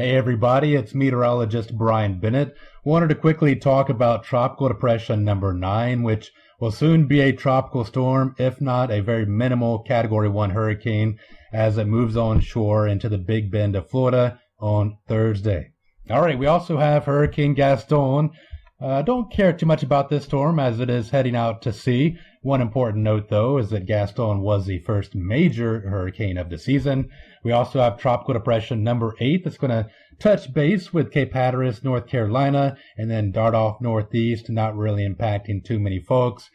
Hey everybody, it's meteorologist Brian Bennett. Wanted to quickly talk about Tropical Depression number 9, which will soon be a tropical storm, if not a very minimal Category 1 hurricane, as it moves on shore into the Big Bend of Florida on Thursday. All right, we also have Hurricane Gaston. Don't care too much about this storm as it is heading out to sea. One important note, though, is that Gaston was the first major hurricane of the season. We also have Tropical Depression number 8 that's going to touch base with Cape Hatteras, North Carolina, and then dart off northeast, not really impacting too many folks.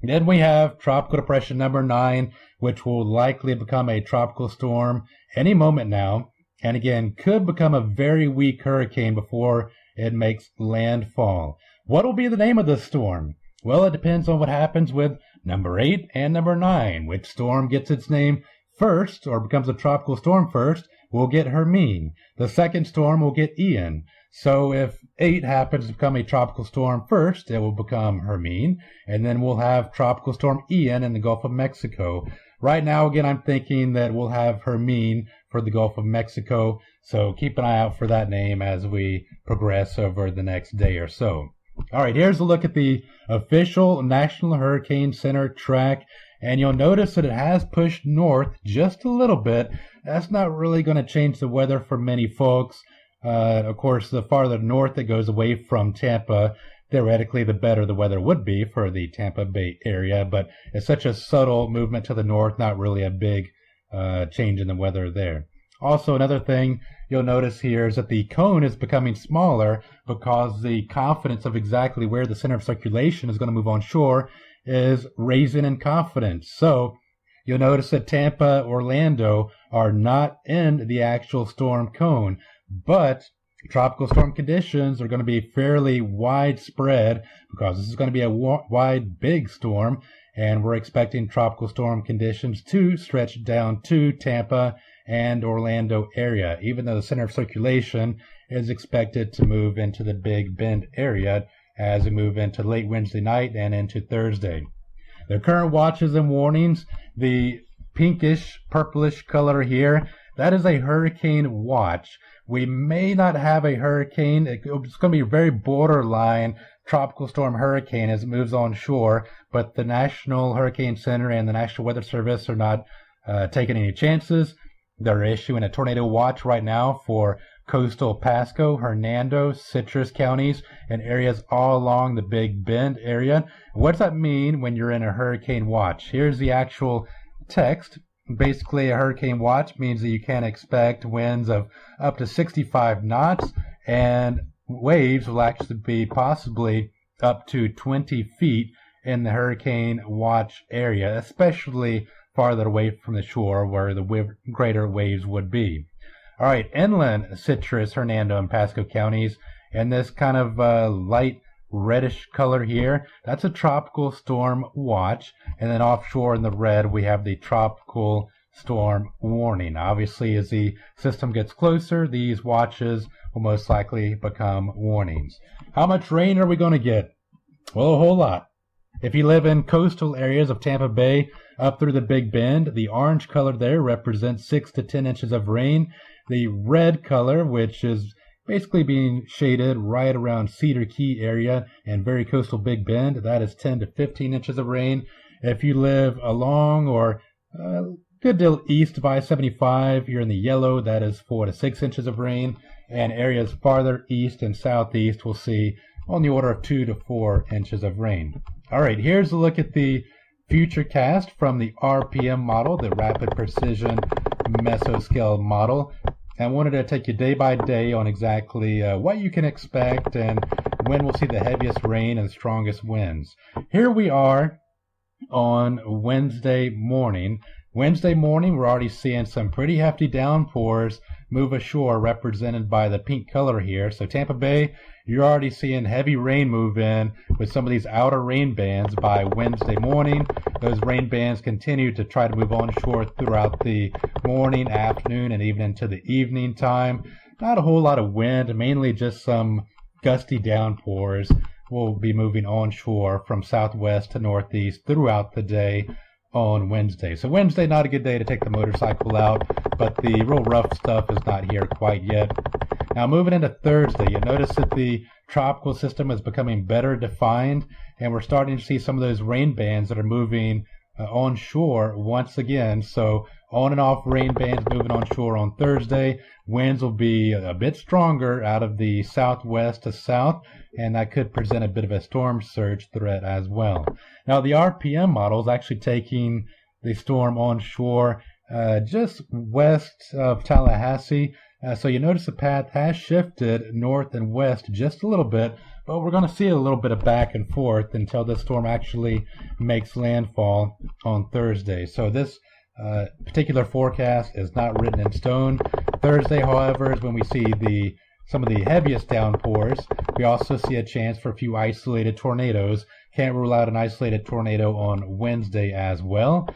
Then we have Tropical Depression number 9, which will likely become a tropical storm any moment now, and again, could become a very weak hurricane before it makes landfall. What will be the name of this storm? Well, it depends on what happens with number 8 and number 9. Which storm gets its name first, or becomes a tropical storm first, will get Hermine. The second storm will get Ian. So if 8 happens to become a tropical storm first, it will become Hermine, and then we'll have Tropical Storm Ian in the Gulf of Mexico. Right now, again, I'm thinking that we'll have Hermine for the Gulf of Mexico, so keep an eye out for that name as we progress over the next day or so. All right, here's a look at the official National Hurricane Center track, and you'll notice that it has pushed north just a little bit. That's not really going to change the weather for many folks. Of course, the farther north it goes away from Tampa, theoretically, the better the weather would be for the Tampa Bay area, but it's such a subtle movement to the north, not really a big change in the weather there. Also, another thing you'll notice here is that the cone is becoming smaller because the confidence of exactly where the center of circulation is going to move on shore is raising in confidence. So you'll notice that Tampa, Orlando are not in the actual storm cone, but tropical storm conditions are going to be fairly widespread because this is going to be a wide, big storm, and we're expecting tropical storm conditions to stretch down to Tampa and Orlando area, even though the center of circulation is expected to move into the Big Bend area as we move into late Wednesday night and into Thursday. The current watches and warnings, the pinkish, purplish color here, that is a hurricane watch. We may not have a hurricane. It's going to be very borderline tropical storm hurricane as it moves on shore, but the National Hurricane Center and the National Weather Service are not taking any chances. They're issuing a tornado watch right now for coastal Pasco, Hernando, Citrus counties, and areas all along the Big Bend area. What does that mean when you're in a hurricane watch? Here's the actual text. Basically, a hurricane watch means that you can expect winds of up to 65 knots, and waves will actually be possibly up to 20 feet in the hurricane watch area, especially farther away from the shore where the greater waves would be. All right, inland Citrus, Hernando, and Pasco counties, and this kind of light reddish color here, that's a tropical storm watch, and then offshore in the red we have the tropical storm warning. Obviously, as the system gets closer, these watches will most likely become warnings. How much rain are we going to get? Well, a whole lot. If you live in coastal areas of Tampa Bay up through the Big Bend, the orange color there represents 6 to 10 inches of rain. The red color, which is basically being shaded right around Cedar Key area and very coastal Big Bend, that is 10 to 15 inches of rain. If you live along or a good deal east of I-75, you're in the yellow, that is 4 to 6 inches of rain. And areas farther east and southeast will see on the order of 2 to 4 inches of rain. All right, here's a look at the future cast from the RPM model, the Rapid Precision Mesoscale model. I wanted to take you day by day on exactly what you can expect and when we'll see the heaviest rain and strongest winds. Here we are on Wednesday morning. Wednesday morning, we're already seeing some pretty hefty downpours move ashore, represented by the pink color here. So Tampa Bay, you're already seeing heavy rain move in with some of these outer rain bands by Wednesday morning. Those rain bands continue to try to move onshore throughout the morning, afternoon, and even into the evening time. Not a whole lot of wind, mainly just some gusty downpours will be moving onshore from southwest to northeast throughout the day on Wednesday. So Wednesday, not a good day to take the motorcycle out, but the real rough stuff is not here quite yet. Now moving into Thursday, you'll notice that the tropical system is becoming better defined, and we're starting to see some of those rain bands that are moving onshore once again. So on and off rain bands moving onshore on Thursday. Winds will be a bit stronger out of the southwest to south, and that could present a bit of a storm surge threat as well. Now the RPM model is actually taking the storm onshore just west of Tallahassee. So you notice the path has shifted north and west just a little bit, but we're going to see a little bit of back and forth until the storm actually makes landfall on Thursday. So this particular forecast is not written in stone. Thursday, however, is when we see some of the heaviest downpours. We also see a chance for a few isolated tornadoes. Can't rule out an isolated tornado on Wednesday as well.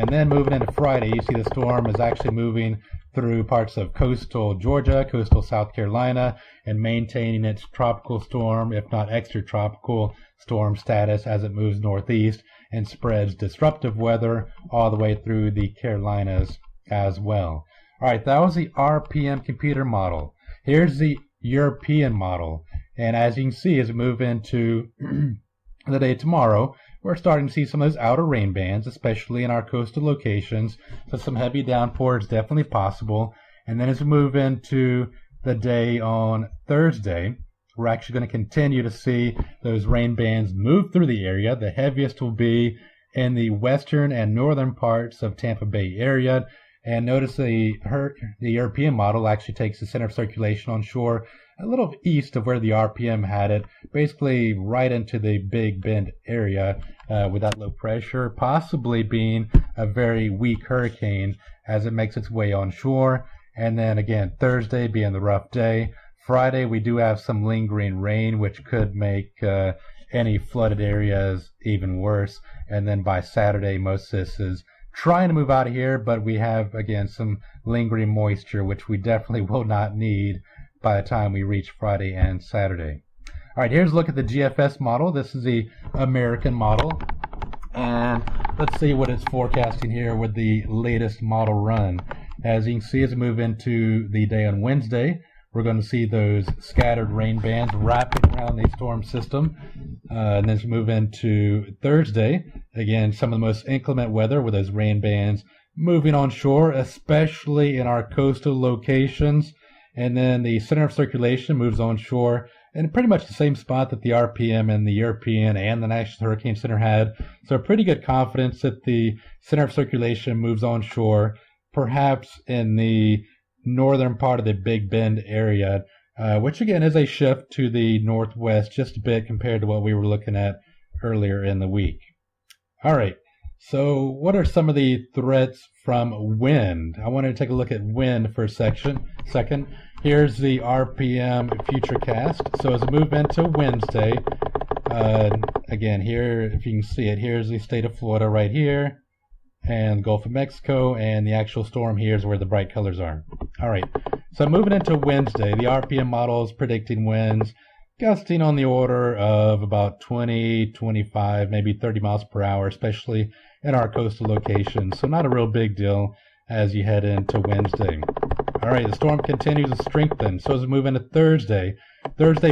And then moving into Friday, you see the storm is actually moving through parts of coastal Georgia, coastal South Carolina, and maintaining its tropical storm, if not extratropical storm status as it moves northeast and spreads disruptive weather all the way through the Carolinas as well. All right, that was the RPM computer model. Here's the European model. And as you can see, as we move into the day tomorrow, we're starting to see some of those outer rain bands, especially in our coastal locations. So some heavy downpours definitely possible. And then as we move into the day on Thursday, we're actually going to continue to see those rain bands move through the area. The heaviest will be in the western and northern parts of Tampa Bay area. And notice the European model actually takes the center of circulation on shore a little east of where the RPM had it, basically right into the Big Bend area with that low pressure, possibly being a very weak hurricane as it makes its way onshore. And then again, Thursday being the rough day. Friday, we do have some lingering rain, which could make any flooded areas even worse. And then by Saturday, most of this is trying to move out of here, but we have, again, some lingering moisture, which we definitely will not need by the time we reach Friday and Saturday. All right, here's a look at the GFS model. This is the American model. And let's see what it's forecasting here with the latest model run. As you can see, as we move into the day on Wednesday, we're going to see those scattered rain bands wrapping around the storm system. And then as we move into Thursday, again, some of the most inclement weather with those rain bands moving onshore, especially in our coastal locations. And then the center of circulation moves onshore in pretty much the same spot that the RPM and the European and the National Hurricane Center had. So pretty good confidence that the center of circulation moves onshore, perhaps in the northern part of the Big Bend area, which again is a shift to the northwest just a bit compared to what we were looking at earlier in the week. All right, so what are some of the threats from wind? I wanted to take a look at wind for a second. Here's the RPM futurecast. So as we move into Wednesday, again here, if you can see it, here's the state of Florida right here, and Gulf of Mexico, and the actual storm here is where the bright colors are. All right, so moving into Wednesday, the RPM model is predicting winds gusting on the order of about 20, 25, maybe 30 miles per hour, especially in our coastal locations. So not a real big deal as you head into Wednesday. All right, the storm continues to strengthen. So as we move into Thursday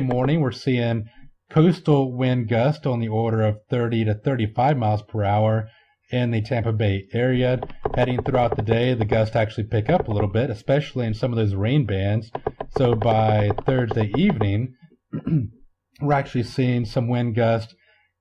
morning, we're seeing coastal wind gust on the order of 30 to 35 miles per hour in the Tampa Bay area. Heading throughout the day, the gusts actually pick up a little bit, especially in some of those rain bands. So by Thursday evening, we're actually seeing some wind gusts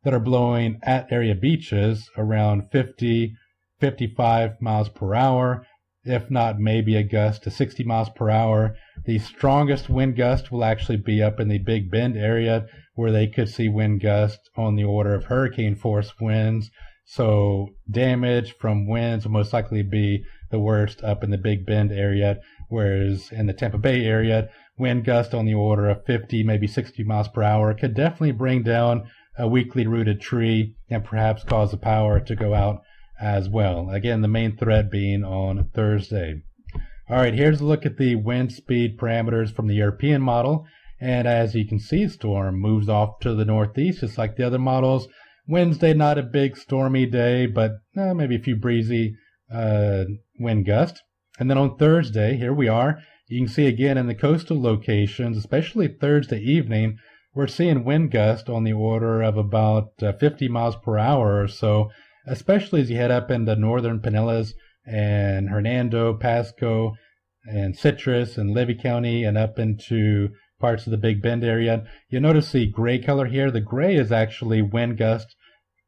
that are blowing at area beaches around 50, 55 miles per hour, if not maybe a gust to 60 miles per hour. The strongest wind gust will actually be up in the Big Bend area, where they could see wind gusts on the order of hurricane force winds. So damage from winds will most likely be the worst up in the Big Bend area, whereas in the Tampa Bay area, wind gust on the order of 50, maybe 60 miles per hour could definitely bring down a weakly rooted tree and perhaps cause the power to go out as well. Again, the main threat being on Thursday. All right, here's a look at the wind speed parameters from the European model. And as you can see, the storm moves off to the northeast, just like the other models, Wednesday, not a big stormy day, but maybe a few breezy wind gusts. And then on Thursday, here we are. You can see again in the coastal locations, especially Thursday evening, we're seeing wind gusts on the order of about 50 miles per hour or so, especially as you head up into northern Pinellas and Hernando, Pasco, and Citrus and Levy County and up into parts of the Big Bend area. You'll notice the gray color here. The gray is actually wind gusts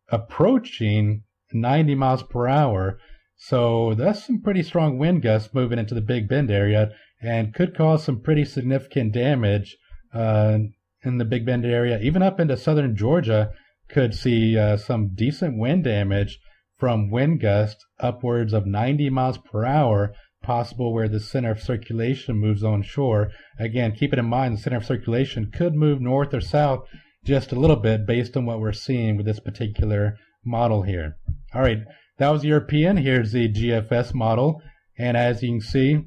approaching 90 miles per hour. So that's some pretty strong wind gusts moving into the Big Bend area and could cause some pretty significant damage in the Big Bend area. Even up into southern Georgia could see some decent wind damage from wind gusts upwards of 90 miles per hour, possible where the center of circulation moves on shore. Again, keep it in mind, the center of circulation could move north or south just a little bit based on what we're seeing with this particular model here. All right, that was European. Here's the GFS model. And as you can see,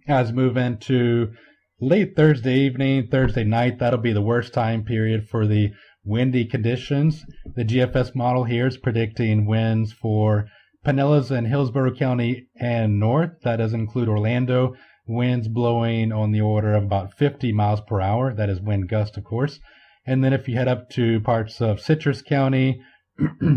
as we move into late Thursday evening, Thursday night, that'll be the worst time period for the windy conditions. The GFS model here is predicting winds for Pinellas and Hillsborough County and north. That doesn't include Orlando. Winds blowing on the order of about 50 miles per hour. That is wind gust, of course. And then if you head up to parts of Citrus County,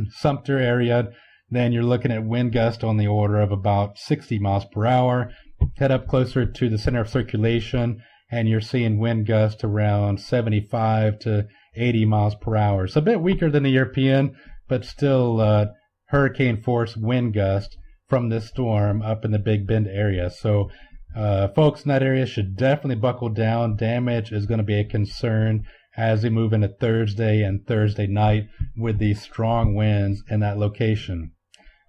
Sumter area, then you're looking at wind gust on the order of about 60 miles per hour. Head up closer to the center of circulation, and you're seeing wind gusts around 75 to 80 miles per hour. So a bit weaker than the European, but still hurricane force wind gust from this storm up in the Big Bend area. So folks in that area should definitely buckle down. Damage is going to be a concern as we move into Thursday and Thursday night with these strong winds in that location.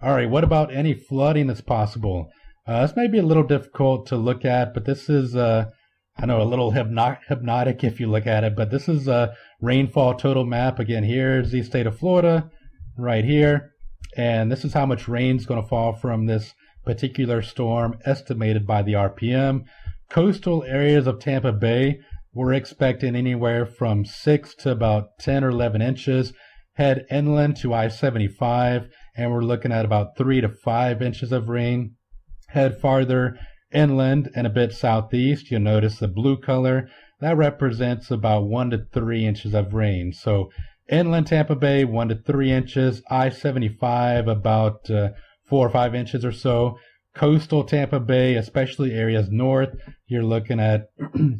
All right, what about any flooding that's possible? This may be a little difficult to look at, but this is, I know, a little hypnotic if you look at it, but this is a rainfall total map. Again, here's the state of Florida right here, and this is how much rain is going to fall from this particular storm estimated by the RPM. Coastal areas of Tampa Bay, we're expecting anywhere from 6 to about 10 or 11 inches. Head inland to I-75, and we're looking at about 3 to 5 inches of rain. Head farther inland and a bit southeast, you'll notice the blue color. That represents about 1 to 3 inches of rain. So inland Tampa Bay, 1 to 3 inches. I-75, about 4 or 5 inches or so. Coastal Tampa Bay, especially areas north, you're looking at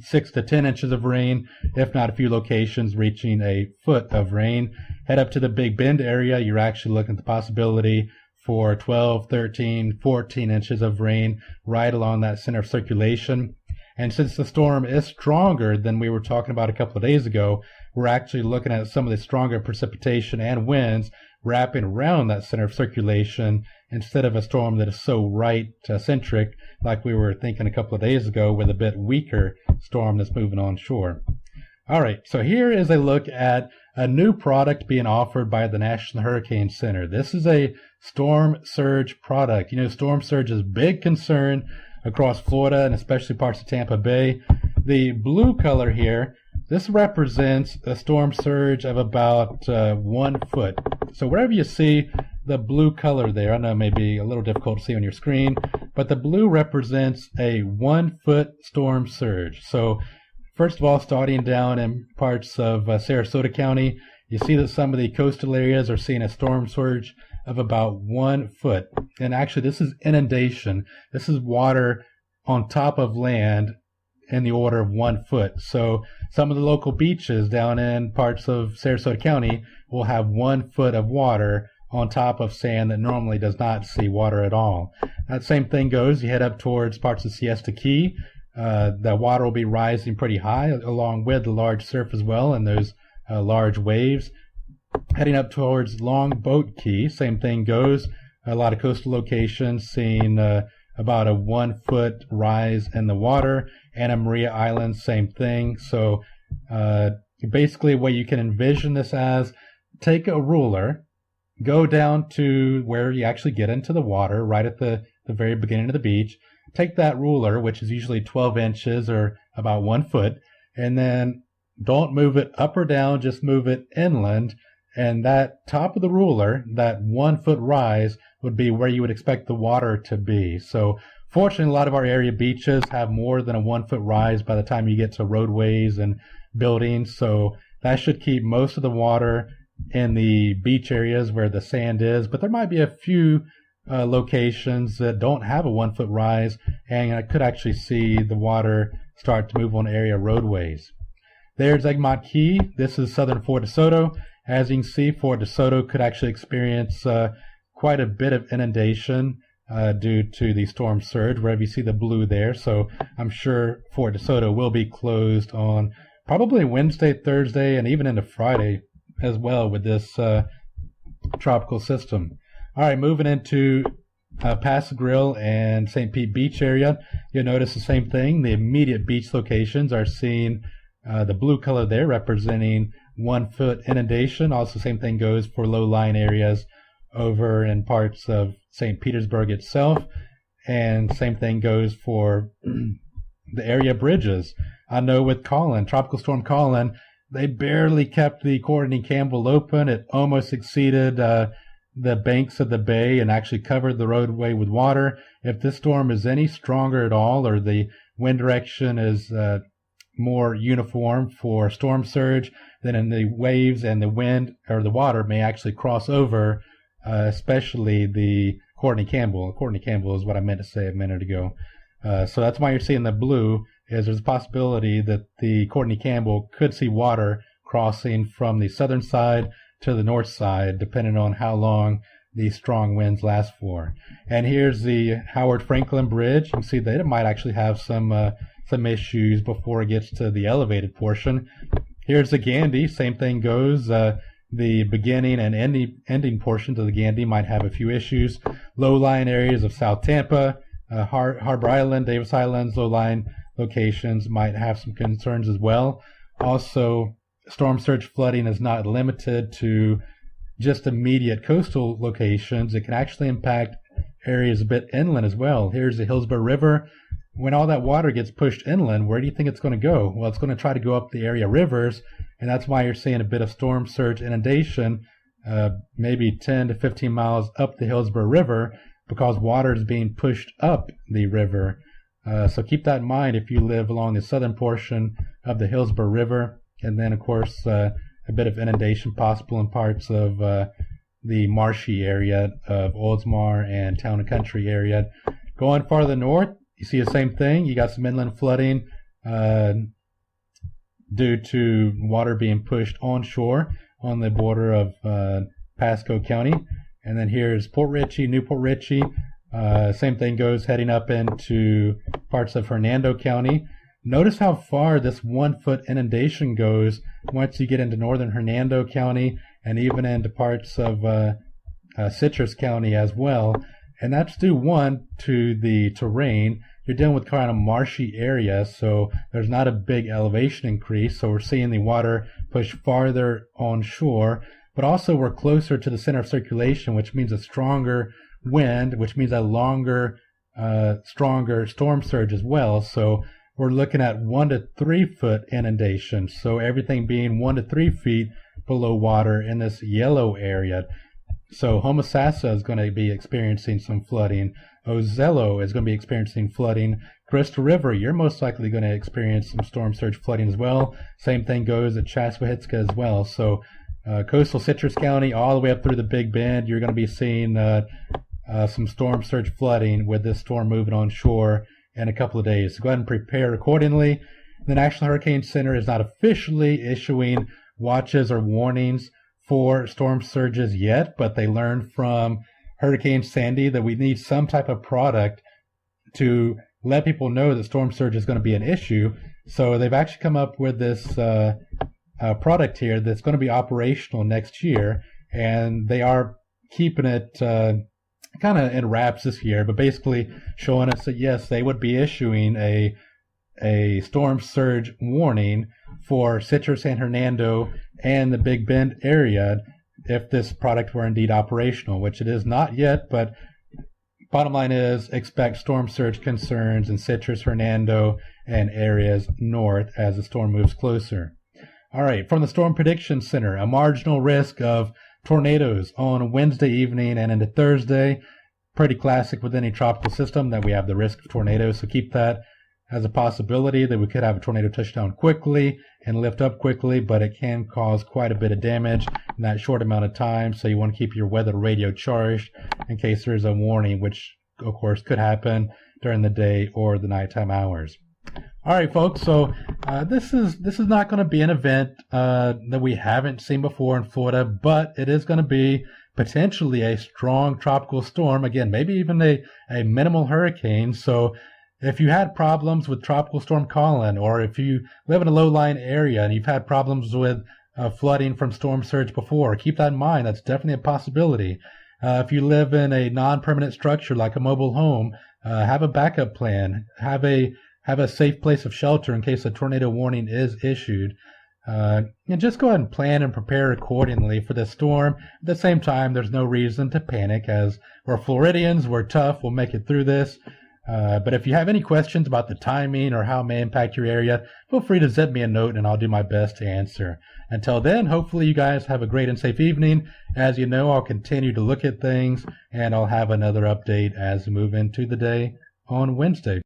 6 to 10 inches of rain, if not a few locations reaching a foot of rain. Head up to the Big Bend area, you're actually looking at the possibility for 12, 13, 14 inches of rain right along that center of circulation. And since the storm is stronger than we were talking about a couple of days ago, we're actually looking at some of the stronger precipitation and winds wrapping around that center of circulation instead of a storm that is so right-centric like we were thinking a couple of days ago with a bit weaker storm that's moving on shore. All right, so here is a look at a new product being offered by the National Hurricane Center. This is a storm surge product. You know, storm surge is a big concern across Florida and especially parts of Tampa Bay. The blue color here, this represents a storm surge of about 1 foot. So wherever you see the blue color there, I know it may be a little difficult to see on your screen, but the blue represents a 1 foot storm surge. So first of all, starting down in parts of Sarasota County, you see that some of the coastal areas are seeing a storm surge of about 1 foot. And actually, this is inundation. This is water on top of land in the order of 1 foot. So some of the local beaches down in parts of Sarasota County will have 1 foot of water on top of sand that normally does not see water at all. That same thing goes, you head up towards parts of Siesta Key. The water will be rising pretty high along with the large surf as well and those large waves. Heading up towards Longboat Key, same thing goes. A lot of coastal locations seeing about a 1 foot rise in the water. Anna Maria Island, same thing. So basically what you can envision this as, take a ruler, go down to where you actually get into the water, right at the very beginning of the beach. Take that ruler, which is usually 12 inches or about 1 foot, and then don't move it up or down, just move it inland And that top of the ruler, that 1 foot rise, would be where you would expect the water to be. So fortunately, a lot of our area beaches have more than a 1 foot rise by the time you get to roadways and buildings. So that should keep most of the water in the beach areas where the sand is. But there might be a few locations that don't have a 1 foot rise, and I could actually see the water start to move on area roadways. There's Egmont Key. This is southern Fort DeSoto. As you can see, Fort DeSoto could actually experience quite a bit of inundation due to the storm surge, wherever you see the blue there. So I'm sure Fort DeSoto will be closed on probably Wednesday, Thursday, and even into Friday as well with this tropical system. All right, moving into Paso Grill and St. Pete Beach area, you'll notice the same thing. The immediate beach locations are seeing the blue color there representing 1 foot inundation. Also, same thing goes for low-lying areas over in parts of St. Petersburg itself. And same thing goes for the area bridges. I know with Colin, Tropical Storm Colin, they barely kept the Courtney Campbell open. It almost exceeded the banks of the bay and actually covered the roadway with water. If this storm is any stronger at all, or the wind direction is more uniform for storm surge, then in the waves and the wind or the water may actually cross over, especially the Courtney Campbell. Courtney Campbell is what I meant to say a minute ago. So that's why you're seeing the blue, is there's a possibility that the Courtney Campbell could see water crossing from the southern side to the north side, depending on how long these strong winds last for. And here's the Howard Franklin Bridge. You can see that it might actually have some issues before it gets to the elevated portion. Here's the Gandy. Same thing goes. The beginning and ending portions of the Gandy might have a few issues. Low-lying areas of South Tampa, Harbor Island, Davis Islands, low-lying locations might have some concerns as well. Also, storm surge flooding is not limited to just immediate coastal locations. It can actually impact areas a bit inland as well. Here's the Hillsborough River. When all that water gets pushed inland, where do you think it's going to go? Well, it's going to try to go up the area rivers, and that's why you're seeing a bit of storm surge inundation, maybe 10 to 15 miles up the Hillsborough River, because water is being pushed up the river. So keep that in mind if you live along the southern portion of the Hillsborough River. And then, of course, a bit of inundation possible in parts of the marshy area of Oldsmar and Town and Country area. Going farther north, you see the same thing. You got some inland flooding due to water being pushed onshore on the border of Pasco County. And then here's Port Richey, Newport Richey. Same thing goes heading up into parts of Hernando County. Notice how far this 1 foot inundation goes once you get into northern Hernando County and even into parts of Citrus County as well. And that's due, one, to the terrain. You're dealing with kind of marshy area, so there's not a big elevation increase. So we're seeing the water push farther onshore, but also we're closer to the center of circulation, which means a stronger wind, which means a longer, stronger storm surge as well. So we're looking at 1 to 3 foot inundation. So everything being 1 to 3 feet below water in this yellow area. So Homosassa is going to be experiencing some flooding. Ozello is going to be experiencing flooding. Crystal River, you're most likely going to experience some storm surge flooding as well. Same thing goes at Chassahowitzka as well. So coastal Citrus County all the way up through the Big Bend, you're going to be seeing some storm surge flooding with this storm moving on shore in a couple of days. So go ahead and prepare accordingly. The National Hurricane Center is not officially issuing watches or warnings for storm surges yet, but they learned from Hurricane Sandy that we need some type of product to let people know that storm surge is going to be an issue. So they've actually come up with this product here that's going to be operational next year, and they are keeping it kind of in wraps this year, but basically showing us that yes, they would be issuing a storm surge warning for Citrus and Hernando and the Big Bend area if this product were indeed operational, which it is not yet, but bottom line is expect storm surge concerns in Citrus, Hernando, and areas north as the storm moves closer. All right, from the Storm Prediction Center, a marginal risk of tornadoes on Wednesday evening and into Thursday. Pretty classic with any tropical system that we have the risk of tornadoes, so keep that as a possibility that we could have a tornado touch down quickly and lift up quickly, but it can cause quite a bit of damage in that short amount of time, so you want to keep your weather radio charged in case there's a warning, which of course could happen during the day or the nighttime hours. All right, folks, so this is not going to be an event that we haven't seen before in Florida, but it is going to be potentially a strong tropical storm, again, maybe even a minimal hurricane. So if you had problems with Tropical Storm Colin, or if you live in a low-lying area and you've had problems with flooding from storm surge before, keep that in mind. That's definitely a possibility. If you live in a non-permanent structure like a mobile home, have a backup plan. Have a safe place of shelter in case a tornado warning is issued. And just go ahead and plan and prepare accordingly for this storm. At the same time, there's no reason to panic, as we're Floridians, we're tough, we'll make it through this. But if you have any questions about the timing or how it may impact your area, feel free to zip me a note and I'll do my best to answer. Until then, hopefully you guys have a great and safe evening. As you know, I'll continue to look at things and I'll have another update as we move into the day on Wednesday.